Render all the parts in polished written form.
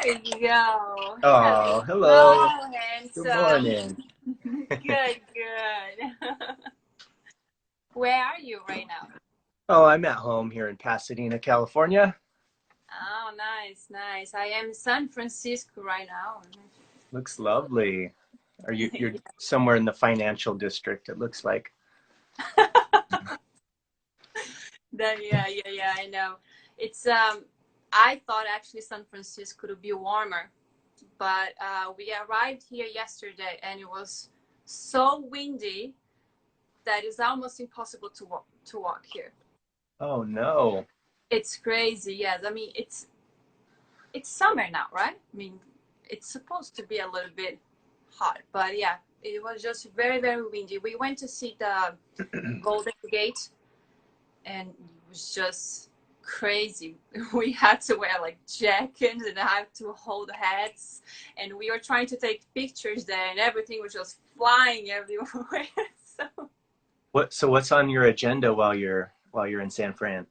There you go. Oh, hello. Hello, Good handsome. morning. Good, good. Where are you right now? Oh, I'm at home here in Pasadena, California. Oh, nice, nice. I am in San Francisco right now. Looks lovely. You're somewhere in the financial district, it looks like. Yeah, I know. It's I thought actually San Francisco would be warmer, but we arrived here yesterday and it was so windy that it's almost impossible to walk here. Oh no. It's crazy, yes. I mean, it's summer now, right? I mean, it's supposed to be a little bit hot, but yeah, it was just very, very windy. We went to see the Golden Gate, and it was just crazy. We had to wear like jackets and I had to hold hats, and we were trying to take pictures there, and everything was just flying everywhere. So, What's on your agenda while you're in San Fran?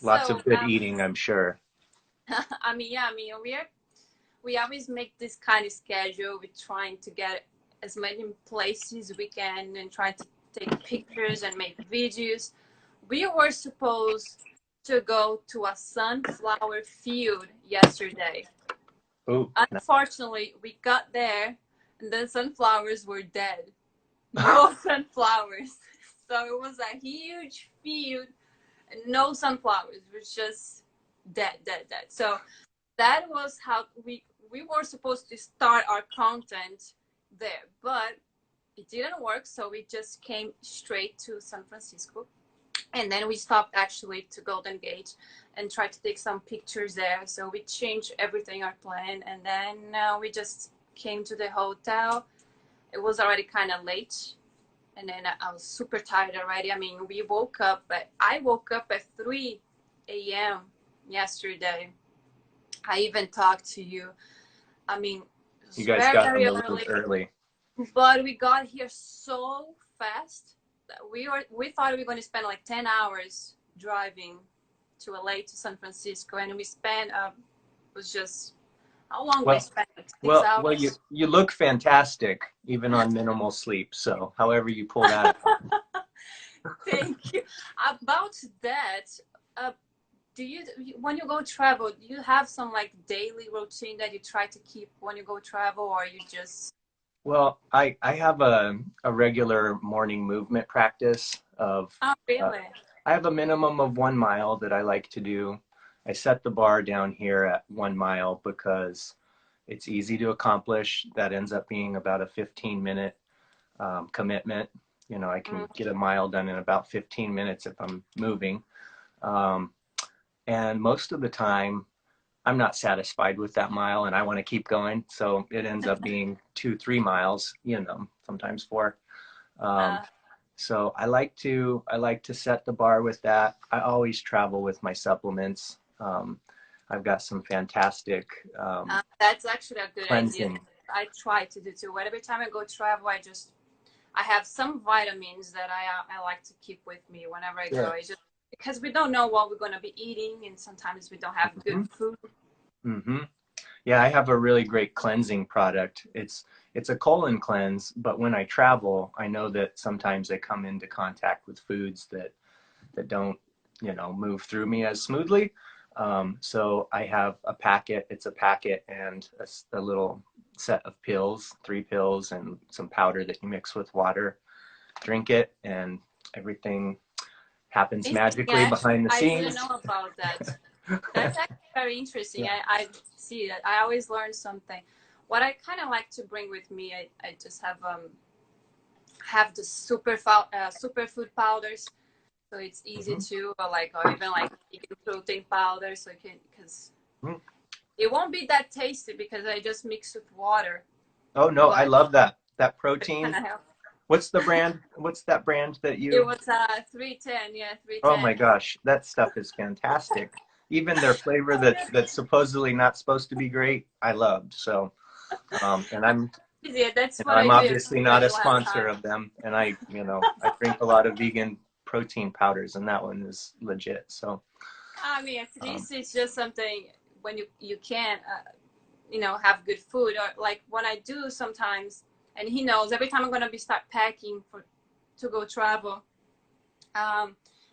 Lots so of good eating, I'm sure. I mean, yeah, I mean, we always make this kind of schedule. We're trying to get as many places we can and try to take pictures and make videos. We were supposed to go to a sunflower field yesterday. Oh, no. Unfortunately, we got there and the sunflowers were dead. No sunflowers. So it was a huge field and no sunflowers. It was just dead, dead, dead. So that was how we were supposed to start our content there, but it didn't work. So we just came straight to San Francisco, and then we stopped actually to Golden Gate and tried to take some pictures there. So we changed everything our plan, and then we just came to the hotel. It was already kind of late, and then I was super tired already. I mean, I woke up at 3 a.m. yesterday. I even talked to you. I mean, it You was guys very, got on very the move early, early. but we got here so fast that we thought we were going to spend like 10 hours driving to LA to San Francisco, and we spent was just how long we Well, spent, like six well, you hours. you look fantastic even on minimal sleep. So, however you pull that off. Thank you. About that, uh, do you when you go travel, do you have some like daily routine that you try to keep when you go travel, or you just Well, I have a regular morning movement practice of oh uh, really? I have a minimum of 1 mile that I like to do. I set the bar down here at 1 mile because it's easy to accomplish. That ends up being about a 15-minute commitment. You know, I can Mm. get a mile done in about 15 minutes if I'm moving. Um, and most of the time, I'm not satisfied with that mile and I want to keep going. So it ends up being 2, 3 miles, sometimes four. Um, Uh, so I like to set the bar with that. I always travel with my supplements. I've got some fantastic that's actually a good idea. cleansing. I try to do too. Every time I go travel, I have some vitamins that I like to keep with me whenever I go. Yeah. I just because we don't know what we're gonna be eating, and sometimes we don't have good hmm food. hmm Yeah, I have a really great cleansing product. It's a colon cleanse, but when I travel, I know that sometimes I come into contact with foods that don't, move through me as smoothly. So I have a packet. It's a packet and a little set of pills, 3 pills, and some powder that you mix with water. Drink it, and everything happens Interesting. magically behind the I didn't scenes. know about that. That's actually very interesting. Yeah. I see that. I always learn something. What I kind of like to bring with me, I just have the superfood powders, so it's easy hmm to or even like vegan protein powder, so you can because hmm it won't be that tasty because I just mix with water, Oh no, I but love that it kind protein. of helps. What's the brand? What's that brand that It you? was 310, yeah, Oh my 310. gosh, that stuff is fantastic. Even their flavor that's supposedly not supposed to be great, I loved. So, and Yeah, that's what I'm I do obviously when I not a don't have sponsor time. of them, and I drink a lot of vegan protein powders, and that one is legit. So, I mean, at um, least it's just something when you can't have good food, or like when I do sometimes, and he knows every time I'm gonna be start packing to go travel.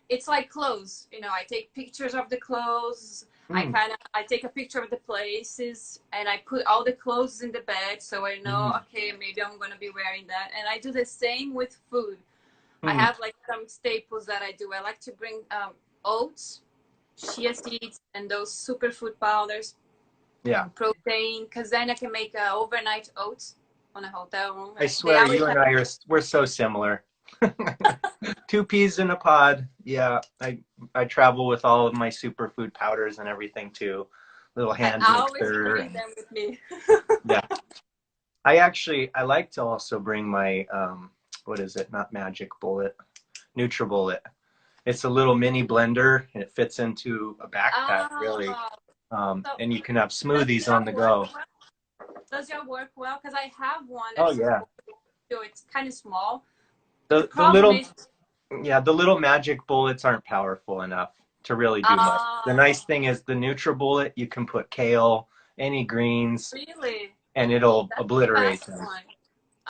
It's like clothes, I take pictures of the clothes. Mm. I take a picture of the places, and I put all the clothes in the bag, so I know, Mm. okay, maybe I'm gonna be wearing that. And I do the same with food. I Mm. have like some staples that I do. I like to bring oats, chia seeds, and those superfood powders, Yeah. and protein, because then I can make overnight oats on a hotel room. I They swear always you and have. we're so similar. Two peas in a pod. Yeah, I travel with all of my superfood powders and everything too. Little hand I always mixer. carry them with me. Yeah. I like to also bring my what is it? Not Magic Bullet, NutriBullet. It's a little mini blender and it fits into a backpack really. Oh, so And you can have does smoothies your on the work go. well? Does your work well? Because I have one Oh that's yeah. it's kind of small. The The problem little is, Yeah, the little magic bullets aren't powerful enough to really do much. The uh, nice thing is the NutriBullet, you can put kale, any greens, really, and it'll that's the obliterate best them. one.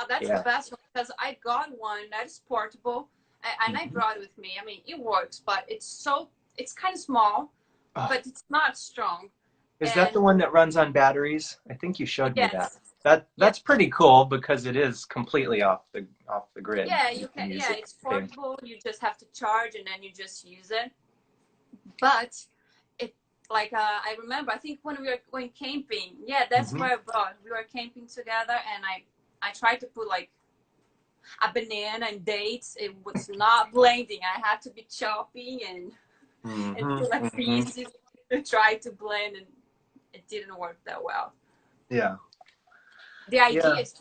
That's the Yeah. best one because I got one that is portable, and I Mhm. brought it with me. I mean, it works, but it's kind of small, Oh, but it's not strong. is that the And one that runs on batteries? I think you showed me that. yes, yes, That's pretty cool because it is completely off the grid. yeah, You you can can. use Yeah, it. it's portable. You just have to charge, and then you just use it. But it like I remember, I think when we were going camping, yeah, that's Mm-hmm. where I brought. We were camping together, and I tried to put like a banana and dates. It was not blending. I had to be chopping and Mm-hmm. put like Mm-hmm. pieces to try to blend, and it didn't work that well. Yeah. The Yeah. idea is,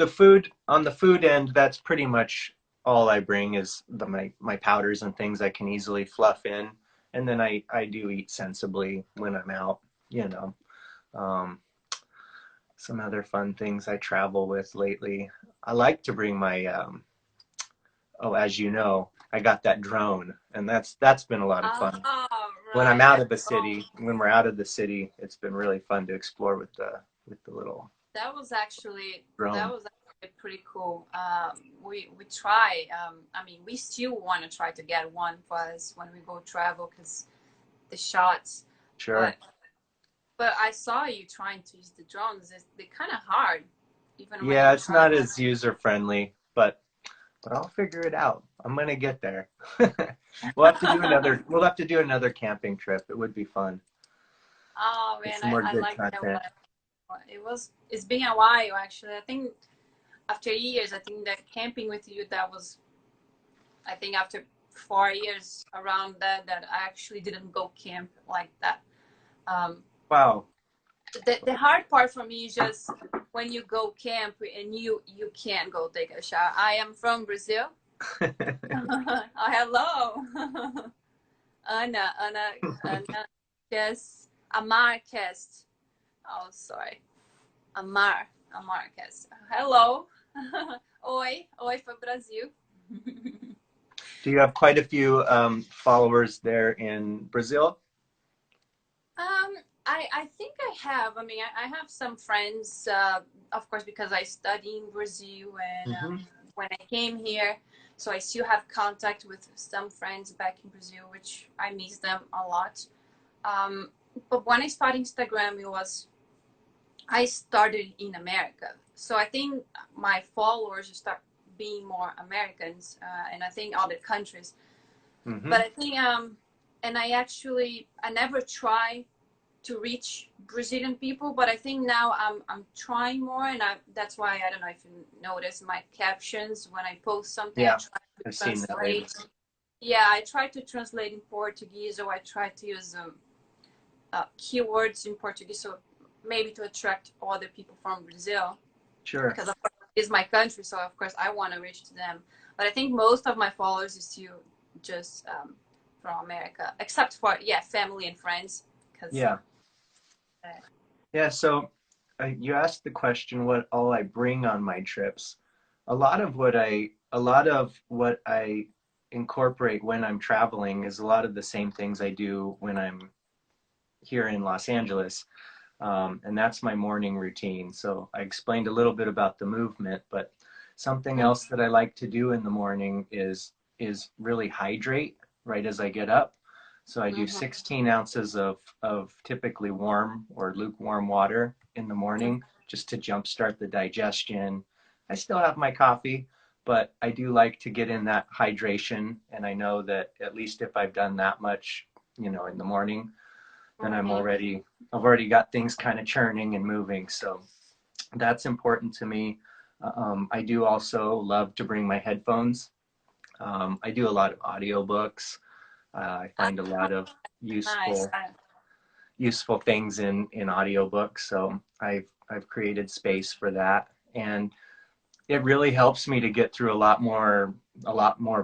Food on the food end, that's pretty much all I bring is my powders and things I can easily fluff in, and then I do eat sensibly when I'm out, you know. Um, some other fun things I travel with lately. I like to bring my oh, as you know, I got that drone, and that's been a lot of fun. When I'm right, out that of the city, when we're out of the city, it's been really fun to explore with the little that was actually that drone. was actually pretty cool. We try. I mean, we still want to try to get one for us when we go travel because the shots. But Sure. I saw you trying to use the drones. They're kind of hard, even when Yeah, you it's not travel. as user friendly, but I'll figure it out. I'm gonna get there. We'll have to do another camping trip. It would be fun. Oh Get man, some more I good like that content. one. It's been a while actually. I think after years, I think that camping with you, that was, I think after 4 years around that I actually didn't go camp like that. Um, Wow. the hard part for me is just when you go camp and you can't go take a shower. I am from Brazil. Oh, hello. Ana, yes, Amar Cast. Oh, sorry. Amar Cast. Hello. Oi for Brasil. Do you have quite a few followers there in Brazil? Um, I think I have. I mean, I have some friends, of course, because I study in Brazil, and Hmm. when I came here, so I still have contact with some friends back in Brazil, which I miss them a lot. Um, but when I started Instagram, I started in America, so I think my followers start being more Americans, and I think other countries. Hmm. But I think and I never try to reach Brazilian people, but I think now I'm trying more, and that's why I don't know if you notice my captions when I post something. I Yeah, try to I've seen that lately. translate. Yeah, I try to translate in Portuguese, or I try to use keywords in Portuguese, so maybe to attract other people from Brazil, Sure. because of course it's my country, so of course I want to reach to them. But I think most of my followers is still just from America, except for family and friends, because. Yeah. Yeah. So you asked the question, what all I bring on my trips. A lot of what I incorporate when I'm traveling is a lot of the same things I do when I'm here in Los Angeles. And that's my morning routine. So I explained a little bit about the movement, but something else that I like to do in the morning is really hydrate right as I get up. So I do 16 ounces of typically warm or lukewarm water in the morning just to jumpstart the digestion. I still have my coffee, but I do like to get in that hydration. And I know that at least if I've done that much, you know, in the morning, then I've already got things kind of churning and moving. So that's important to me. I do also love to bring my headphones. I do a lot of audiobooks. I find a lot of Nice. useful things in audiobooks. So I've created space for that. And it really helps me to get through a lot more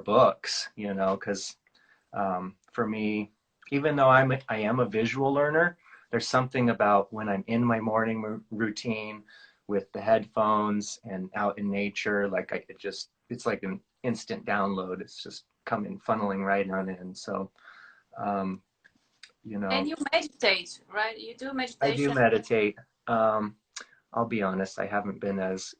books, you know, because for me, even though I am a visual learner, there's something about when I'm in my morning routine with the headphones and out in nature, like it's like an instant download. It's just coming, funneling right on in. So, you know. And you meditate, right? You do I do meditation. meditate. I'll be honest, I haven't been as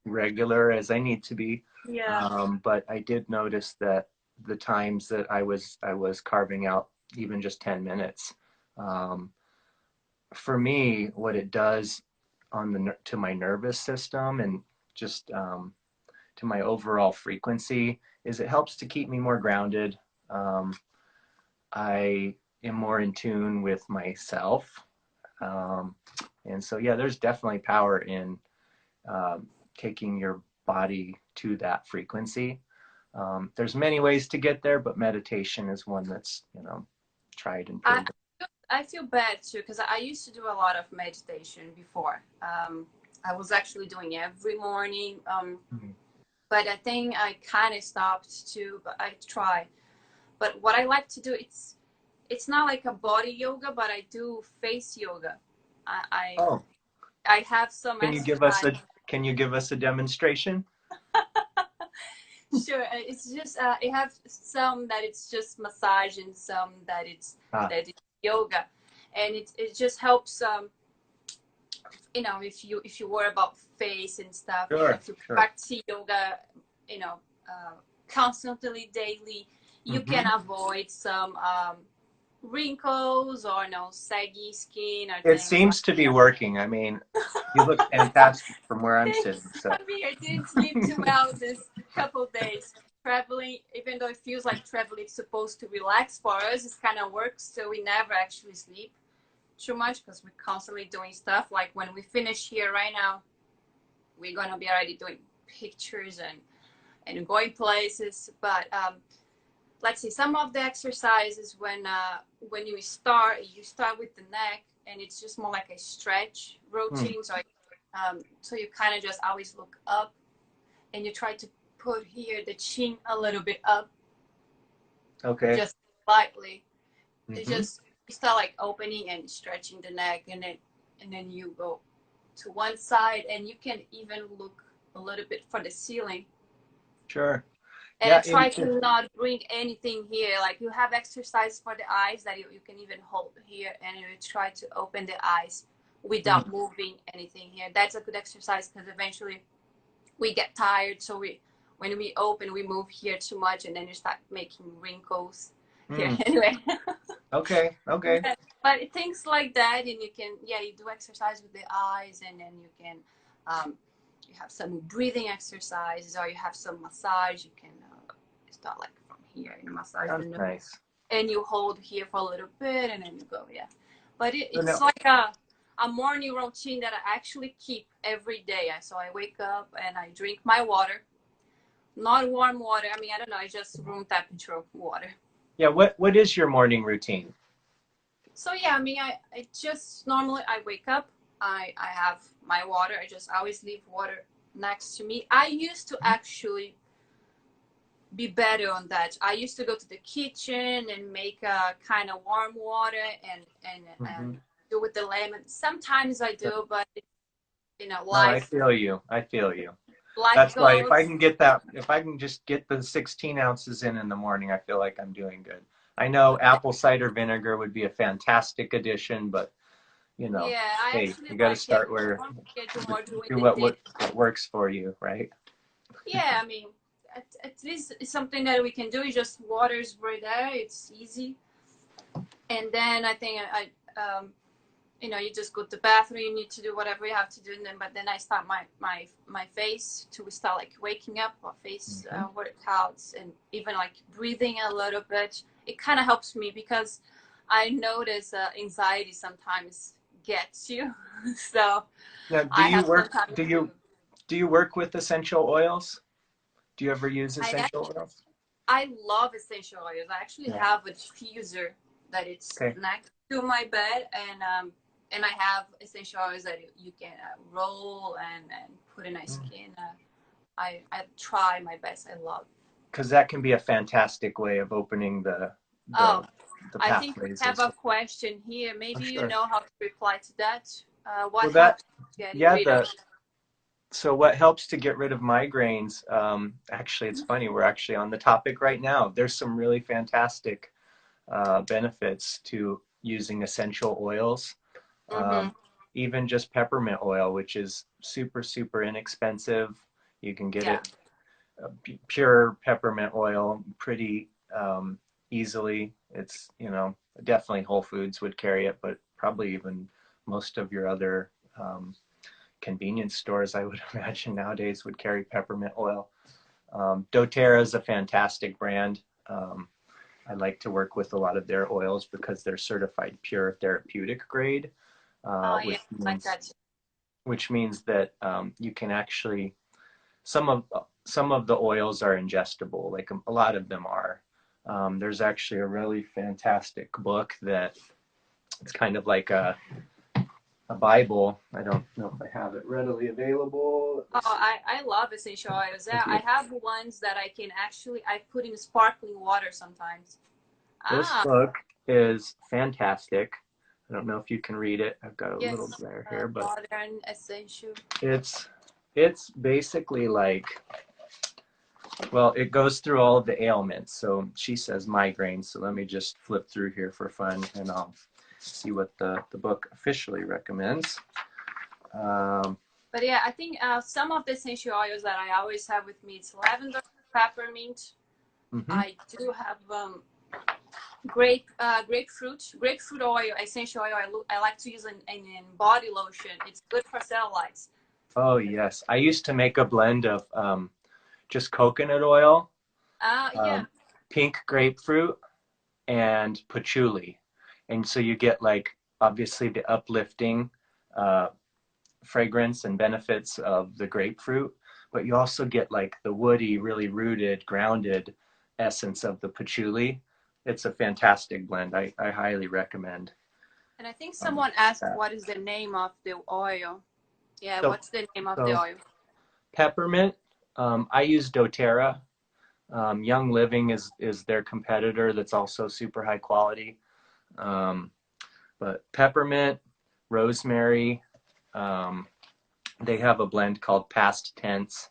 regular as I need to be. Yeah. But I did notice that the times that I was carving out even just 10 minutes, for me, what it does to my nervous system and just to my overall frequency is it helps to keep me more grounded. I am more in tune with myself. And so, yeah, there's definitely power in taking your body to that frequency. There's many ways to get there, but meditation is one that's, you know, tried and proven. I feel bad too because I used to do a lot of meditation before. I was actually doing every morning, but I think I kind of stopped too. But I try. But what I like to do, it's not like a body yoga, but I do face yoga. Oh, I have some can you give us a demonstration? Sure. It's just it have some that it's just massage and some that it's yoga, and it just helps. You know, if you worry about face and stuff, Sure, if you practice yoga, you know, constantly daily, you can avoid some wrinkles or saggy skin or It things seems to be working. I mean, you look fantastic from where I'm sitting. So. I mean, I didn't sleep too well this couple of days traveling, even though it feels like traveling is supposed to relax for us. It's kind of work, so we never actually sleep too much because we're constantly doing stuff. Like when we finish here right now, we're gonna be already doing pictures and going places. But let's see, some of the exercises when you start with the neck, and it's just more like a stretch routine. So you kind of just always look up, and you try to put here the chin a little bit up. Okay. Just slightly. It's just you start like opening and stretching the neck, and then you go to one side, and you can even look a little bit for the ceiling. Sure. And try to not bring anything here. Like you have exercise for the eyes that you can even hold here, and you try to open the eyes without moving anything here. That's a good exercise because eventually we get tired. So when we open, we move here too much, and then you start making wrinkles here. Anyway. Okay. But things like that, and you can, you do exercise with the eyes, and then you can, you have some breathing exercises, or you have some massage. You can start like from here and massage the nose. Nice. And you hold here for a little bit, and then you go, But it's like a morning routine that I actually keep every day. So I wake up and I drink my water, not warm water. I mean, I don't know, it's just room temperature water. Yeah. What is your morning routine? So I mean, I just normally I wake up, I have my water. I just always leave water next to me. I used to actually be better on that. I used to go to the kitchen and make a kind of warm water and do with the lemon. Sometimes I do, but life. No, I feel you. Life That's goes. why if I can just get the 16 ounces in the morning, I feel like I'm doing good. I know apple cider vinegar would be a fantastic addition, but you know, Yeah, I hey, actually you got to like it. start where I want to get to more doing do the dish. what works for you, right? Yeah, I mean, at least it's something that we can do. It's just water's right there. It's easy. And then I think you know, you just go to the bathroom. You need to do whatever you have to do, and then but then I start my face to start like waking up, or face workouts, and even like breathing a little bit. It kind of helps me because I notice anxiety sometimes gets you, so Now, I have some time to. do you work with essential oils? Do you ever use I essential oils? I love essential oils. I actually Yeah. have a diffuser that it's Okay. next to my bed, and I have essential oils that you can roll and put in my skin. I try my best. I love. Because that can be a fantastic way of opening Oh, the I think we pathways have as a well. question here. Oh, Maybe you sure. know how to reply to that. What Well, that helps getting yeah, rid of? so what helps to get rid of migraines? Actually, it's funny. We're actually on the topic right now. There's some really fantastic benefits to using essential oils. Mm-hmm. Um, even just peppermint oil, which is super inexpensive. You can get Yeah. it pure peppermint oil pretty easily. It's, you know, definitely Whole Foods would carry it, but probably even most of your other convenience stores, I would imagine nowadays, would carry peppermint oil. doTERRA is a fantastic brand. I like to work with a lot of their oils because they're certified pure therapeutic grade, Oh yeah, like that. which means that you can actually some of the oils are ingestible, like a lot of them are. There's actually a really fantastic book that it's kind of like a Bible. I don't know if I have it readily available. Oh, I love essential oils. I Yeah, I do. have ones that I can actually I put in sparkling water sometimes. This Ah, book is fantastic. I don't know if you can read it. I've got a little yes, glare here, but modern essential. it's it's basically like, well, it goes through all of the ailments. So she says migraines. So let me just flip through here for fun and I'll see what the book officially recommends. Um, But yeah, I think some of the essential oils that I always have with me is lavender, peppermint. mhm. I do have grapefruit oil, essential oil. I like to use in body lotion. It's good for cellulites. Oh, yes. I used to make a blend of just coconut oil, Yeah, um, pink grapefruit, and patchouli. And so you get like obviously the uplifting uh, fragrance and benefits of the grapefruit, but you also get like the woody, really rooted, grounded essence of the patchouli. It's a fantastic blend. I highly recommend and I think someone asked that. what is the name of the oil. Yeah, So, what's the name of the so oil? peppermint, I use doTERRA. Young Living is their competitor that's also super high quality. Um, but peppermint, rosemary, um, they have a blend called Past Tense,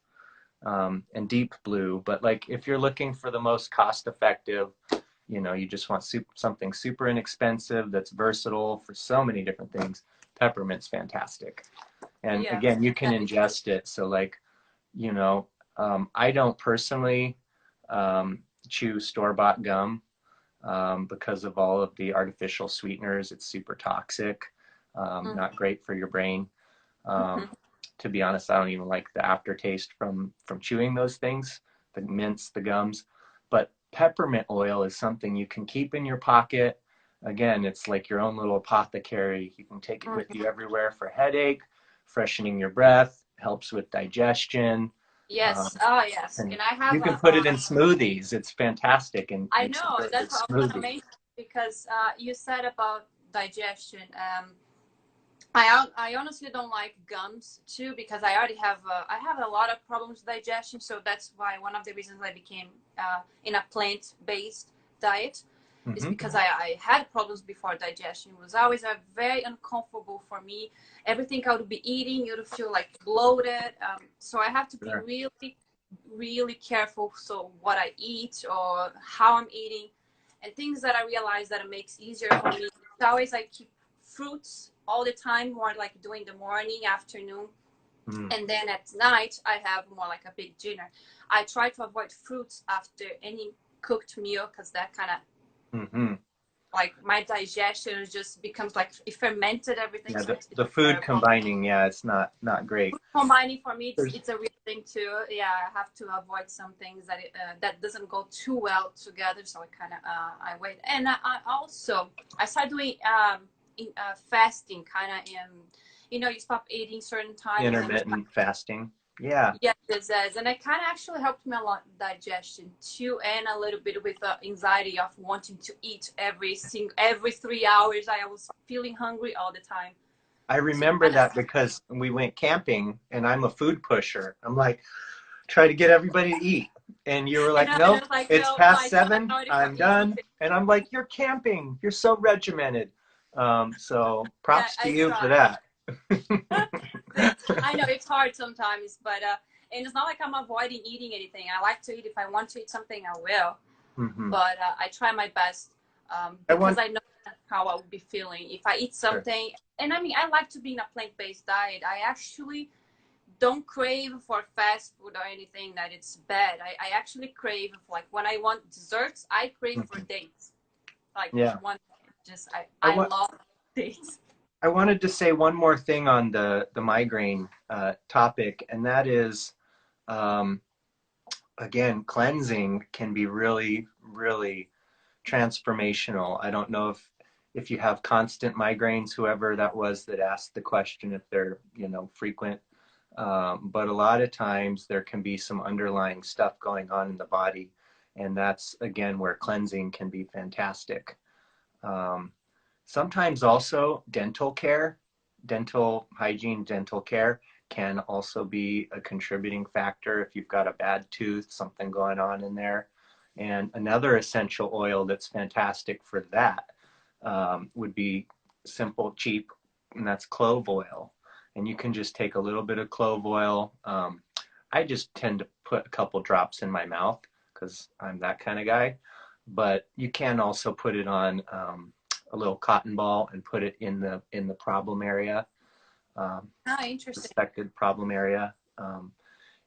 and Deep Blue. But like if you're looking for the most cost effective, you know, you just want something super inexpensive that's versatile for so many different things. Peppermint's fantastic. And Yeah, again, you can that is good. ingest it. So like, you know, I don't personally chew store-bought gum because of all of the artificial sweeteners. It's super toxic, not great for your brain. Um, Mm-hmm. to be honest, I don't even like the aftertaste from chewing those things, the mints, the gums. But peppermint oil is something you can keep in your pocket. Again, it's like your own little apothecary. You can take it with you everywhere for headache, freshening your breath, helps with digestion. Yes. Um, Oh, yes. and And I have you can a. put it in smoothies. It's fantastic and I makes a know really good that's what I was gonna smoothie. mention because you said about digestion. I honestly don't like gums too because I have a lot of problems with digestion. So that's why one of the reasons I became in a plant-based diet is Mm-hmm. because I had problems before digestion. It was always very uncomfortable for me. Everything I would be eating, you would feel like bloated. So I have to be Sure. really, really careful. So what I eat or how I'm eating. And things that I realized that it makes easier for me. It's always like keep fruits all the time, more like during the morning, afternoon. Mm. And then at night, I have more like a big dinner. I try to avoid fruits after any cooked meal because that kind of Mm-hmm. like my digestion just becomes like it fermented everything. Yeah, So it's the food terrible. combining, yeah, it's not great. Food combining for me, There's, it's a real thing too. Yeah, I have to avoid some things that that doesn't go too well together. So I kind of I wait, and I also I started doing fasting, kind of you know, you stop eating certain times and you intermittent fasting. Yeah, yes, it does. And it kind of actually helped me a lot digestion too, and a little bit with the anxiety of wanting to eat every 3 hours. I was feeling hungry all the time. I So remember kind of that because we went camping and I'm a food pusher. I'm like, try to get everybody to eat. And you were like, and I nope, was like, it's no, past my stomach 7. already I'm eating. done. And I'm like, you're camping. You're so regimented. So Yeah, props to I you for try. that. I know it's hard sometimes, but and it's not like I'm avoiding eating anything. I like to eat. If I want to eat something, I will. Hmm. But I try my best I because want, I know how I would be feeling if I eat sure. something. And I mean, I like to be in a plant-based diet. I actually don't crave for fast food or anything that it's bad. I actually crave, like when I want desserts, I crave for Mhm. dates. Like Yeah. one, just I I want, love dates. I wanted to say one more thing on the migraine topic, and that is, um, again, cleansing can be really, really transformational. I don't know if you have constant migraines, whoever that was that asked the question, if they're, you know, frequent. But a lot of times there can be some underlying stuff going on in the body, and that's again where cleansing can be fantastic. Um, Sometimes also dental hygiene, dental care can also be a contributing factor if you've got a bad tooth, something going on in there. And another essential oil that's fantastic for that would be simple, cheap, and that's clove oil. And you can just take a little bit of clove oil. I just tend to put a couple drops in my mouth because I'm that kind of guy. But you can also put it on a little cotton ball and put it in the problem area, um, Oh, interesting. suspected problem area.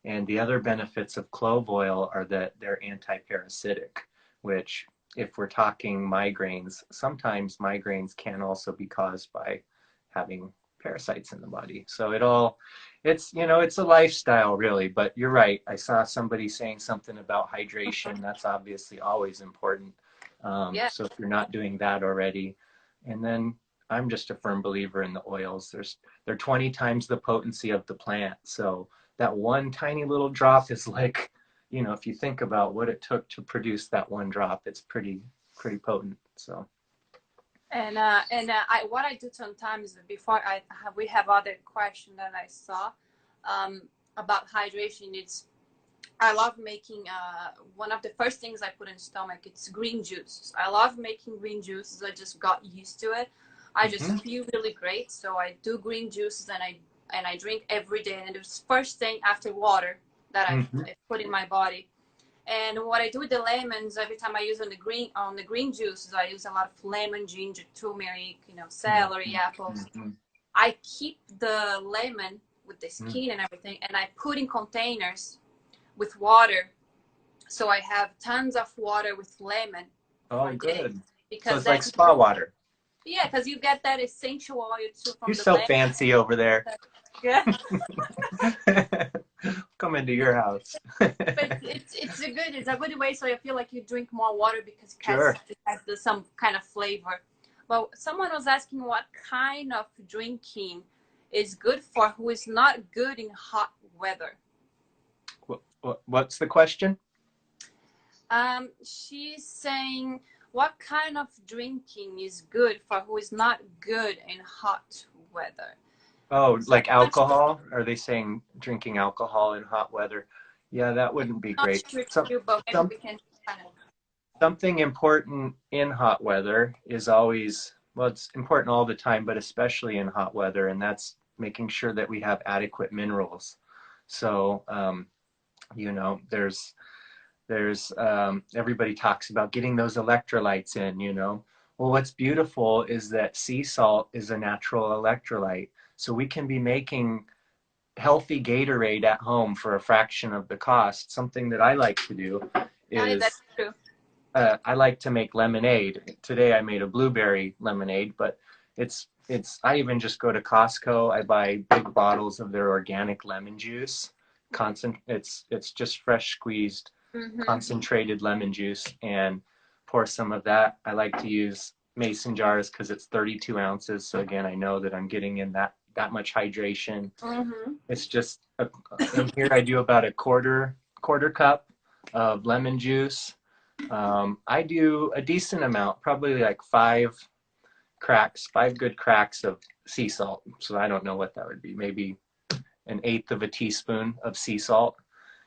And the other benefits of clove oil are that they're anti-parasitic, which if we're talking migraines, sometimes migraines can also be caused by having parasites in the body. So it's, you know, it's a lifestyle really, but you're right. I saw somebody saying something about hydration. That's obviously always important. Yeah. So if you're not doing that already, and then I'm just a firm believer in the oils. They're 20 times the potency of the plant. So that one tiny little drop is like, you know, if you think about what it took to produce that one drop, it's pretty potent. So I what I do sometimes before we have other question that I saw um, about hydration. It's I love making one of the first things I put in stomach. It's green juice. I love making green juices. I just got used to it. I just mm-hmm. feel really great. So I do green juices and I drink every day. And it's first thing after water that Mm-hmm. I put in my body. And what I do with the lemons, every time I use on the green juices, I use a lot of lemon, ginger, turmeric, you know, celery, apples. Mm-hmm. I keep the lemon with the Mm-hmm. skin and everything, and I put in containers with water. So I have tons of water with lemon Oh, for days good. So because it's like that spa water. yeah, because you get that essential oil too You're from the so lemon. fancy over there. Yeah. Come into your house. But it's a good way. So I feel like you drink more water because Sure. it has some kind of flavor. But someone was asking what kind of drinking is good for who is not good in hot weather. What's the question? She's saying what kind of drinking is good for who is not good in hot weather. Oh, So like alcohol? Are they saying drinking alcohol in hot weather? Yeah, that wouldn't be I'm not great. sure too, but maybe Some we can kind of. Something important in hot weather is always, well, it's important all the time, but especially in hot weather, and that's making sure that we have adequate minerals. So, you know, There's everybody talks about getting those electrolytes in, you know. Well, what's beautiful is that sea salt is a natural electrolyte. So we can be making healthy Gatorade at home for a fraction of the cost. Something that I like to do Yeah, is that's true. I like to make lemonade. Today I made a blueberry lemonade, but I even just go to Costco. I buy big bottles of their organic lemon juice. It's just fresh squeezed Mm-hmm. concentrated lemon juice and pour some of that. I like to use mason jars because it's 32 ounces. So again, I know that I'm getting in that much hydration. Mm-hmm. It's just in here I do about a quarter cup of lemon juice. I do a decent amount, probably like five good cracks of sea salt. So I don't know what that would be. Maybe an eighth of a teaspoon of sea salt.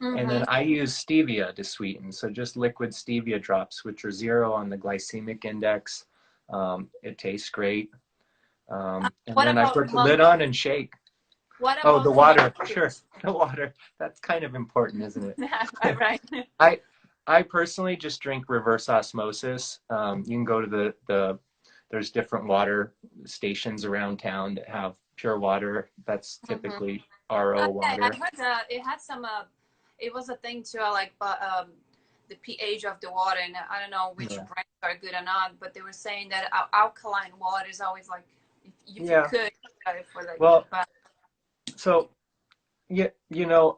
And Mm-hmm. then I use stevia to sweeten. So just liquid stevia drops, which are 0 on the glycemic index. It tastes great. And What then I about put the lid monkey? on and shake. What Oh, the about monkey water. Sure. juice? The water. That's kind of important, isn't Right, it? right. I I personally just drink reverse osmosis. You can go to there's different water stations around town that have pure water. That's Mm-hmm. typically RO Okay, I water. heard that it had some. It was a thing too, like, but the pH of the water, and I don't know which Yeah. brands are good or not. But they were saying that alkaline water is always like, if you Yeah. could, for like the Well, best. so yeah, you know,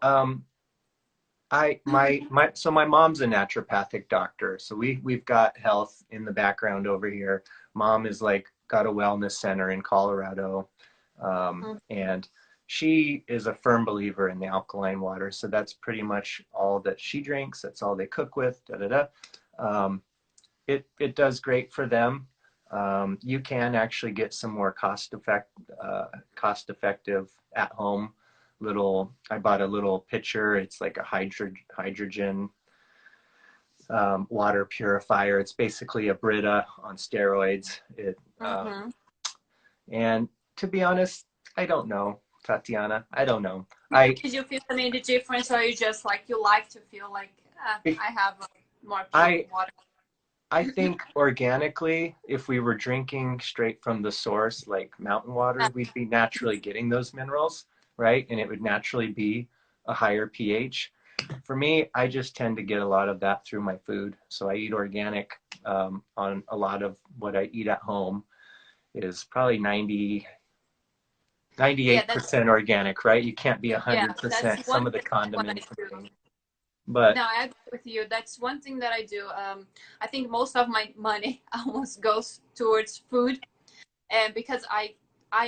so my mom's a naturopathic doctor, so we've got health in the background over here. Mom is like got a wellness center in Colorado, and she is a firm believer in the alkaline water. So that's pretty much all that she drinks. That's all they cook with. Da da da. It does great for them. You can actually get some more cost effective at home little. I bought a little pitcher. It's like a hydrogen water purifier. It's basically a Brita on steroids. Mm-hmm. And to be honest, I don't know, Tatiana. I don't know. I Did you feel any difference, or you just like you like to feel like I have more pure I water? I think organically, if we were drinking straight from the source, like mountain water, we'd be naturally getting those minerals, right? And it would naturally be a higher pH. For me, I just tend to get a lot of that through my food. So I eat organic. On a lot of what I eat at home is probably Yeah, 98% organic, right? You can't be yeah, that's 100%. Some one of the thing what I condiments and do. things. But No, I agree with you. That's one thing that I do. I think most of my money almost goes towards food, and because I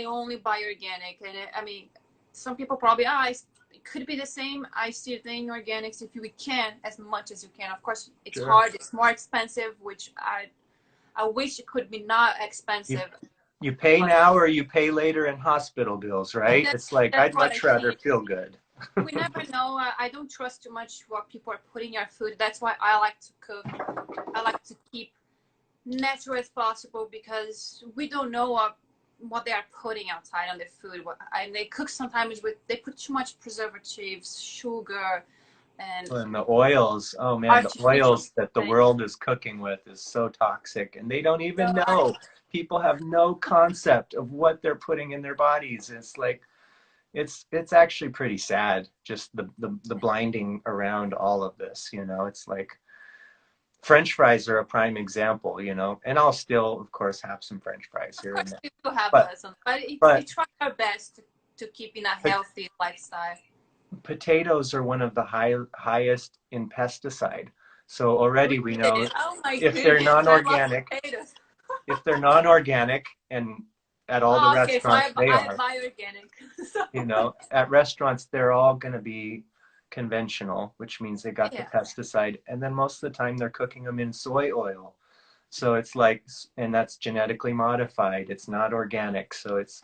only buy organic, and I mean, some people probably it could be the same. I still think organics if you can as much as you can. Of course, it's sure. hard. It's more expensive, which I wish it could be not You expensive. you pay But now or you pay later in hospital bills, right? It's like that's I'd what I much rather think. feel good. We never know. I don't trust too much what people are putting in our food. That's why I like to cook. I like to keep natural as possible because we don't know what they are putting outside on the food. And they cook sometimes they put too much preservatives, sugar, and And the oils, oh man, the artificial oils that the things. world is cooking with is so toxic and they don't So even know. People have no concept of what they're putting in their bodies. It's like it's actually pretty sad, just the blinding around all of this, you know. It's like French fries are a prime example, you know, and I'll still, of course, have some French fries of here and course there. we do have But some, but we but try our best to keep in a healthy lifestyle. potatoes are one of the highest in pesticide. So already we know Really? Oh my if they're goodness, I love non-organic, potatoes. if they're non-organic, and at all the Oh, okay, so restaurants they I are, buy organic. So, you know, at restaurants they're all going to be conventional, which means they got the yeah. pesticide, and then most of the time they're cooking them in soy oil. So it's like, and that's genetically modified. It's not organic, so it's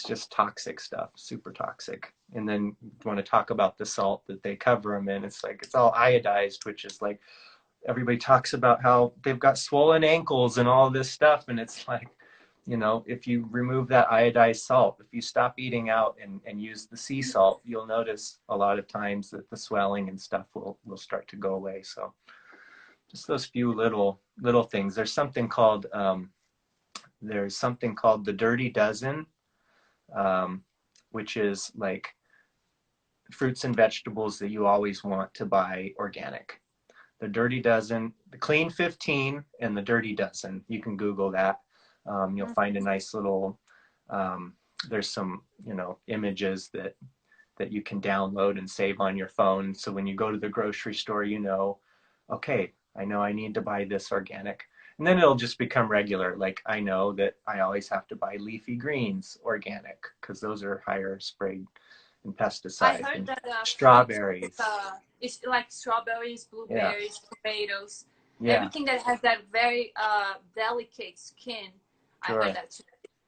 just toxic stuff, super toxic. And then you want to talk about the salt that they cover them in. It's like it's all iodized, which is like everybody talks about how they've got swollen ankles and all this stuff, and it's like, you know, if you remove that iodized salt, if you stop eating out and use the sea salt, you'll notice a lot of times that the swelling and stuff will start to go away. So just those few little things. There's something called the Dirty Dozen, which is like fruits and vegetables that you always want to buy organic. The Dirty Dozen, the Clean 15 and the Dirty Dozen. You can Google that. You'll find a nice little, there's some, you know, images that you can download and save on your phone. So when you go to the grocery store, you know, okay, I know I need to buy this organic. And then it'll just become regular. Like I know that I always have to buy leafy greens organic because those are higher sprayed in pesticides. I heard and that strawberries. It's like strawberries, blueberries, tomatoes, Yeah. everything that has that very delicate skin. Sure. I heard that too.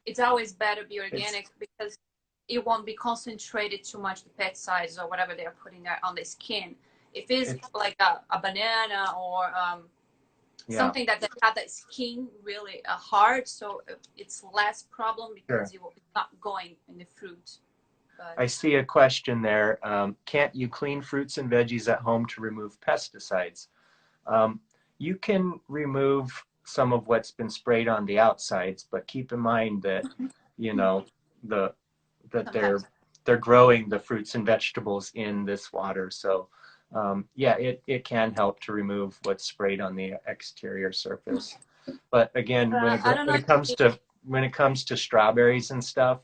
It's always better to be organic because it won't be concentrated too much, the pesticides or whatever they are putting there on the skin. If it's like a banana or something that have that skin really hard, so it's less problem because it's not going in the fruit. But I see a question there. Can't you clean fruits and veggies at home to remove pesticides? You can remove some of what's been sprayed on the outsides, but keep in mind that, you know, that they're growing the fruits and vegetables in this water. So yeah, it can help to remove what's sprayed on the exterior surface. But again, when it comes to strawberries and stuff,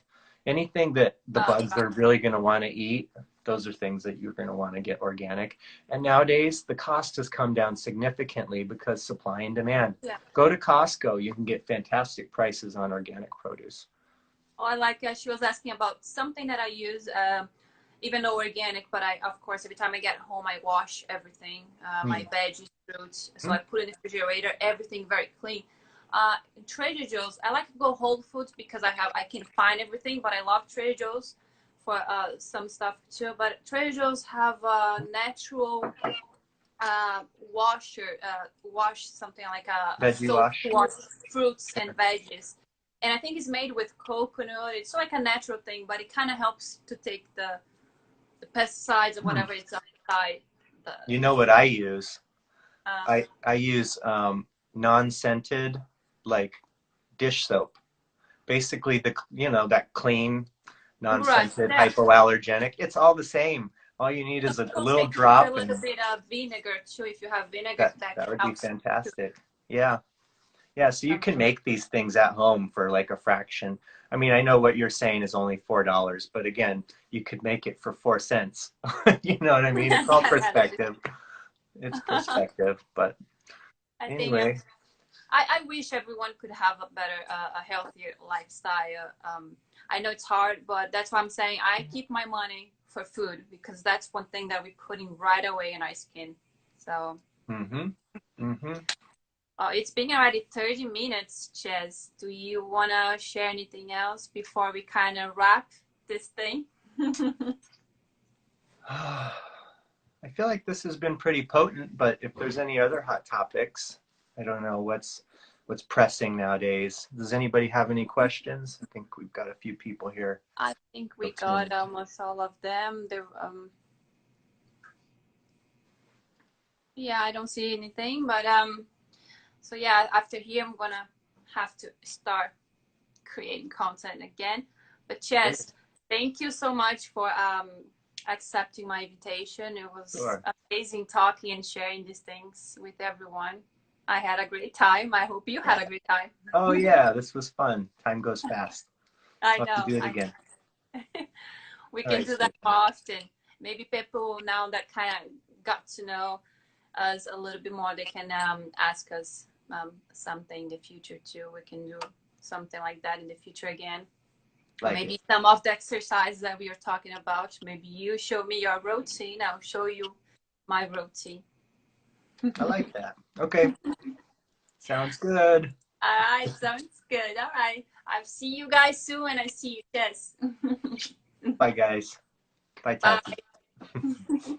anything that the bugs are really going to want to eat, those are things that you're going to want to get organic. And nowadays, the cost has come down significantly because supply and demand. Yeah. Go to Costco, you can get fantastic prices on organic produce. Oh, like she was asking about something that I use, even though organic, but of course, every time I get home, I wash everything, my veggies, fruits. So I put it in the refrigerator, everything very clean. In Trader Joe's, I like to go Whole Foods because I can find everything, but I love Trader Joe's for some stuff too. But Trader Joe's have a natural wash something like a soap wash fruits and veggies. And I think it's made with coconut. It's like a natural thing, but it kind of helps to take the pesticides or whatever it's outside. You know what I use? I use non-scented, like dish soap. Basically, that clean, non-scented, hypoallergenic. It's all the same. All you need is a little drop. A little bit of vinegar too, if you have vinegar. That would be fantastic. Yeah. Yeah, so you can make these things at home for like a fraction. I mean, I know what you're saying is only $4, but again, you could make it for 4 cents. You know what I mean? It's all perspective. It's perspective, but anyway. I wish everyone could have a better, a healthier lifestyle. I know it's hard, but that's why I'm saying I keep my money for food because that's one thing that we're putting right away in our skin. So. It's been already 30 minutes, Ches. Do you want to share anything else before we kind of wrap this thing? I feel like this has been pretty potent, but if there's any other hot topics, I don't know what's pressing nowadays. Does anybody have any questions? I think we've got a few people here. I think we got almost all of them. Yeah, I don't see anything, but so yeah, after here, I'm going to have to start creating content again. But Ches, thank you so much for accepting my invitation. It was amazing talking and sharing these things with everyone. I had a great time. I hope you had a great time. Oh, yeah, this was fun. Time goes fast. I know. Have to do it again. We can do that more often. Maybe people now that kind of got to know us a little bit more, they can ask us something in the future too. We can do something like that in the future again. Maybe some of the exercises that we are talking about. Maybe you show me your routine. I'll show you my routine. I like that. Okay. Sounds good. All right. Sounds good. All right. I'll see you guys soon, and I see you, Ches. Bye, guys. Bye, Tati. Bye.